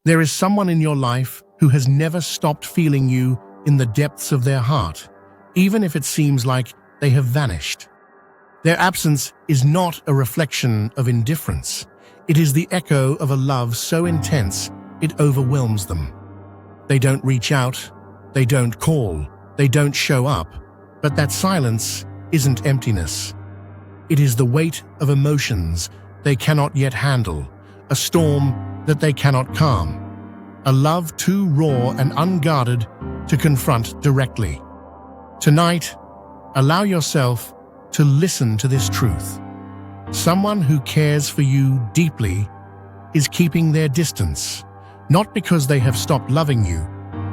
There is someone in your life who has never stopped feeling you in the depths of their heart, even if it seems like they have vanished. Their absence is not a reflection of indifference. It is the echo of a love so intense it overwhelms them. They don't reach out, they don't call, they don't show up, but that silence isn't emptiness. It is the weight of emotions they cannot yet handle, a storm that they cannot calm, a love too raw and unguarded to confront directly. Tonight, allow yourself to listen to this truth. Someone who cares for you deeply is keeping their distance, not because they have stopped loving you,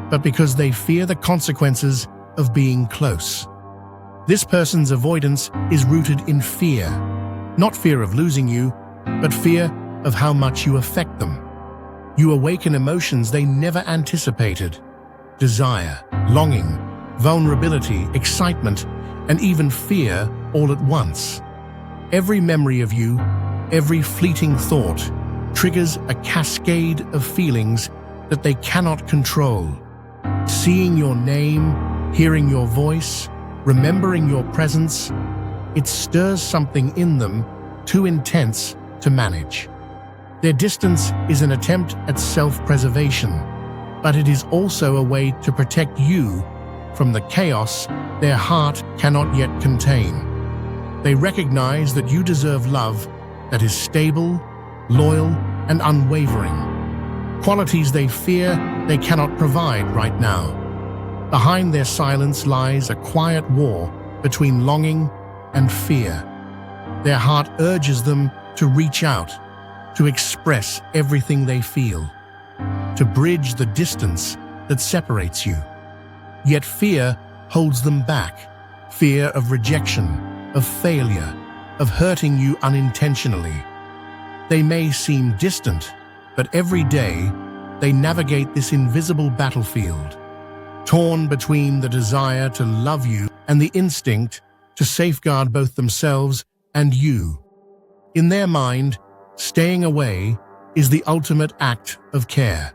but because they fear the consequences of being close. This person's avoidance is rooted in fear, not fear of losing you, but fear of how much you affect them. You awaken emotions they never anticipated: desire, longing, vulnerability, excitement, and even fear all at once. Every memory of you, every fleeting thought, triggers a cascade of feelings that they cannot control. Seeing your name, hearing your voice, remembering your presence, it stirs something in them too intense to manage. Their distance is an attempt at self-preservation, but it is also a way to protect you from the chaos their heart cannot yet contain. They recognize that you deserve love that is stable, loyal, and unwavering, qualities they fear they cannot provide right now. Behind their silence lies a quiet war between longing and fear. Their heart urges them to reach out, to express everything they feel, to bridge the distance that separates you. Yet fear holds them back, fear of rejection, of failure, of hurting you unintentionally. They may seem distant, but every day they navigate this invisible battlefield, torn between the desire to love you and the instinct to safeguard both themselves and you. In their mind, staying away is the ultimate act of care.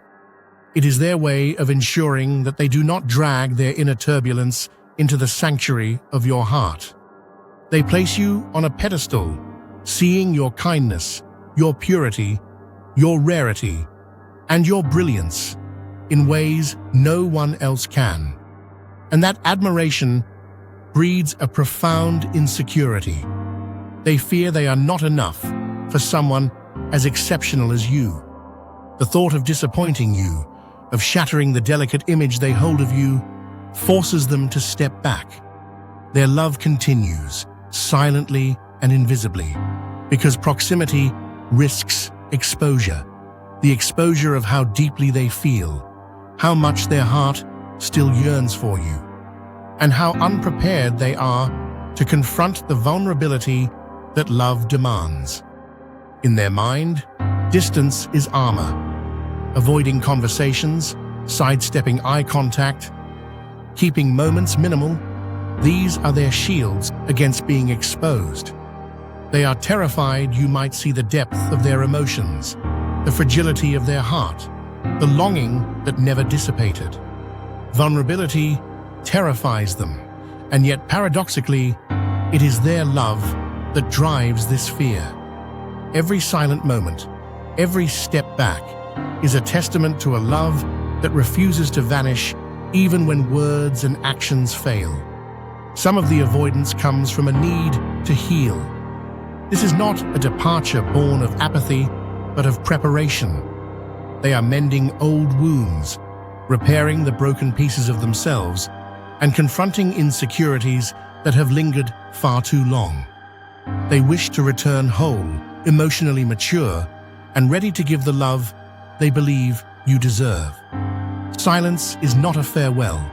It is their way of ensuring that they do not drag their inner turbulence into the sanctuary of your heart. They place you on a pedestal, seeing your kindness, your purity, your rarity, and your brilliance in ways no one else can. And that admiration breeds a profound insecurity. They fear they are not enough for someone as exceptional as you. The thought of disappointing you, of shattering the delicate image they hold of you, forces them to step back. Their love continues, silently and invisibly, because proximity risks exposure, the exposure of how deeply they feel, how much their heart still yearns for you, and how unprepared they are to confront the vulnerability that love demands. In their mind, distance is armor. Avoiding conversations, sidestepping eye contact, keeping moments minimal, these are their shields against being exposed. They are terrified you might see the depth of their emotions, the fragility of their heart, the longing that never dissipated. Vulnerability terrifies them, and yet paradoxically, it is their love that drives this fear. Every silent moment, every step back, is a testament to a love that refuses to vanish even when words and actions fail. Some of the avoidance comes from a need to heal. This is not a departure born of apathy, but of preparation. They are mending old wounds, repairing the broken pieces of themselves, and confronting insecurities that have lingered far too long. They wish to return whole, emotionally mature, and ready to give the love they believe you deserve. Silence is not a farewell.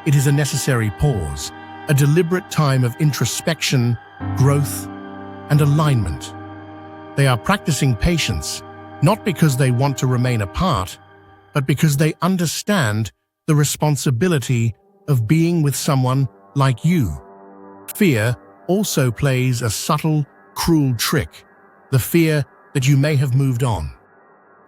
It is a necessary pause, a deliberate time of introspection, growth, and alignment. They are practicing patience, not because they want to remain apart, but because they understand the responsibility of being with someone like you. Fear also plays a subtle, cruel trick, the fear that you may have moved on.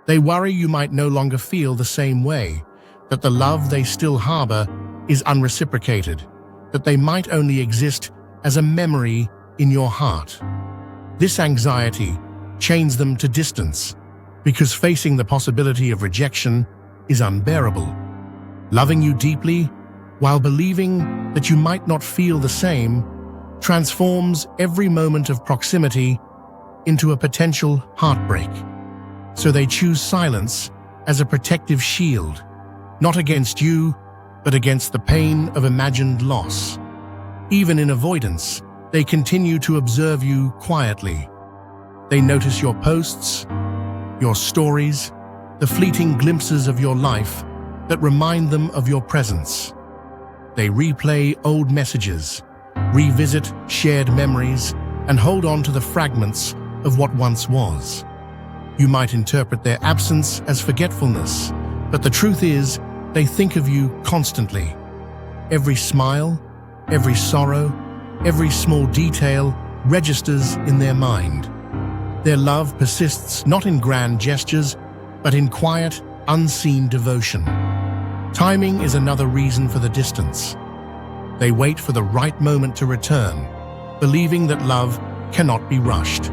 They worry you might no longer feel the same way, that the love they still harbor is unreciprocated, that they might only exist as a memory in your heart. This anxiety chains them to distance, because facing the possibility of rejection is unbearable. Loving you deeply, while believing that you might not feel the same, transforms every moment of proximity into a potential heartbreak. So they choose silence as a protective shield, not against you, but against the pain of imagined loss. Even in avoidance, they continue to observe you quietly. They notice your posts, your stories, the fleeting glimpses of your life that remind them of your presence. They replay old messages, revisit shared memories, and hold on to the fragments of what once was. You might interpret their absence as forgetfulness, but the truth is, they think of you constantly. Every smile, every sorrow, every small detail registers in their mind. Their love persists not in grand gestures, but in quiet, unseen devotion. Timing is another reason for the distance. They wait for the right moment to return, believing that love cannot be rushed.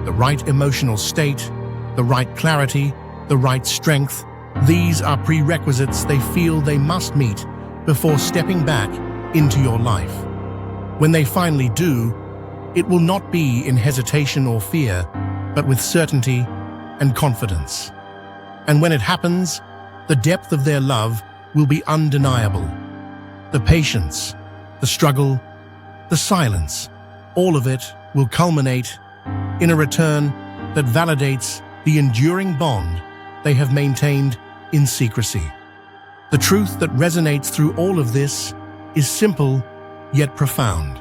The right emotional state, the right clarity, the right strength, these are prerequisites they feel they must meet before stepping back into your life. When they finally do, it will not be in hesitation or fear, but with certainty and confidence. And when it happens, the depth of their love will be undeniable. The patience, the struggle, the silence, all of it will culminate in a return that validates the enduring bond they have maintained in secrecy. The truth that resonates through all of this is simple yet profound.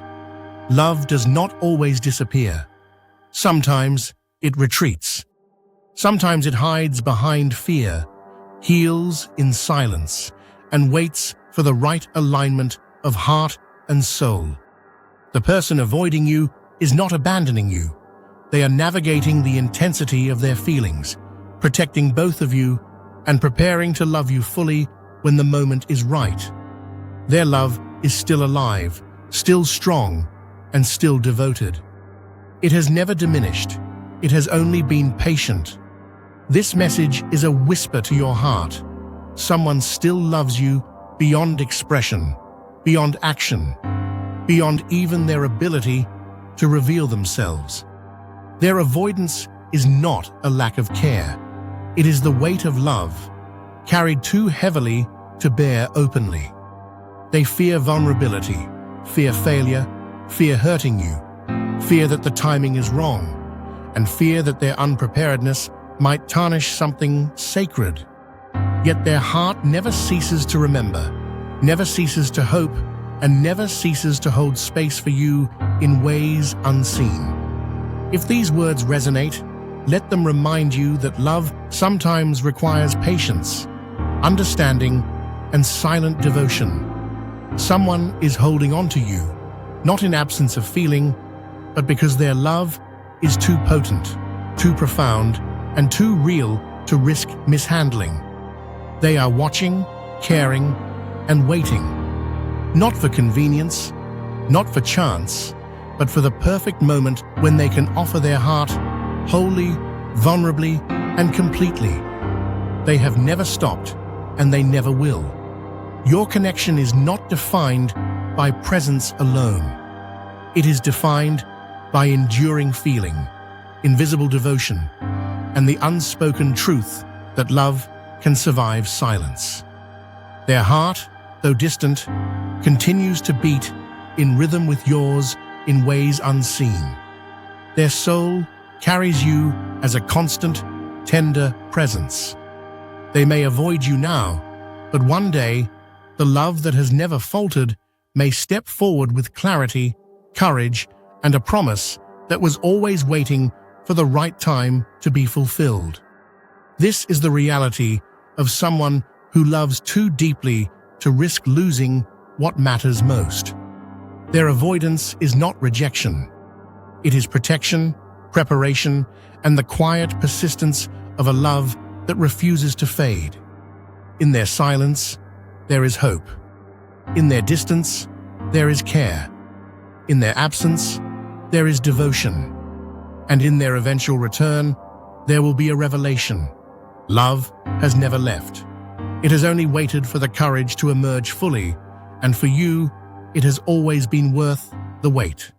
Love does not always disappear. Sometimes it retreats. Sometimes it hides behind fear, heals in silence, and waits for the right alignment of heart and soul. The person avoiding you is not abandoning you. They are navigating the intensity of their feelings, protecting both of you and preparing to love you fully when the moment is right. Their love is still alive, still strong, and still devoted. It has never diminished. It has only been patient. This message is a whisper to your heart. Someone still loves you beyond expression, beyond action, beyond even their ability to reveal themselves. Their avoidance is not a lack of care. It is the weight of love, carried too heavily to bear openly. They fear vulnerability, fear failure, fear hurting you, fear that the timing is wrong, and fear that their unpreparedness might tarnish something sacred. Yet their heart never ceases to remember, never ceases to hope, and never ceases to hold space for you in ways unseen. If these words resonate, let them remind you that love sometimes requires patience, understanding, and silent devotion. Someone is holding on to you, not in absence of feeling, but because their love is too potent, too profound, and too real to risk mishandling. They are watching, caring, and waiting, not for convenience, not for chance, but for the perfect moment when they can offer their heart wholly, vulnerably, and completely. They have never stopped, and they never will. Your connection is not defined by presence alone. It is defined by enduring feeling, invisible devotion, and the unspoken truth that love can survive silence. Their heart, though distant, continues to beat in rhythm with yours in ways unseen. Their soul carries you as a constant, tender presence. They may avoid you now, but one day, the love that has never faltered may step forward with clarity, courage, and a promise that was always waiting for the right time to be fulfilled. This is the reality of someone who loves too deeply to risk losing what matters most. Their avoidance is not rejection. It is protection, preparation, and the quiet persistence of a love that refuses to fade. In their silence, there is hope. In their distance, there is care. In their absence, there is devotion. And in their eventual return, there will be a revelation. Love has never left. It has only waited for the courage to emerge fully, and for you, it has always been worth the wait.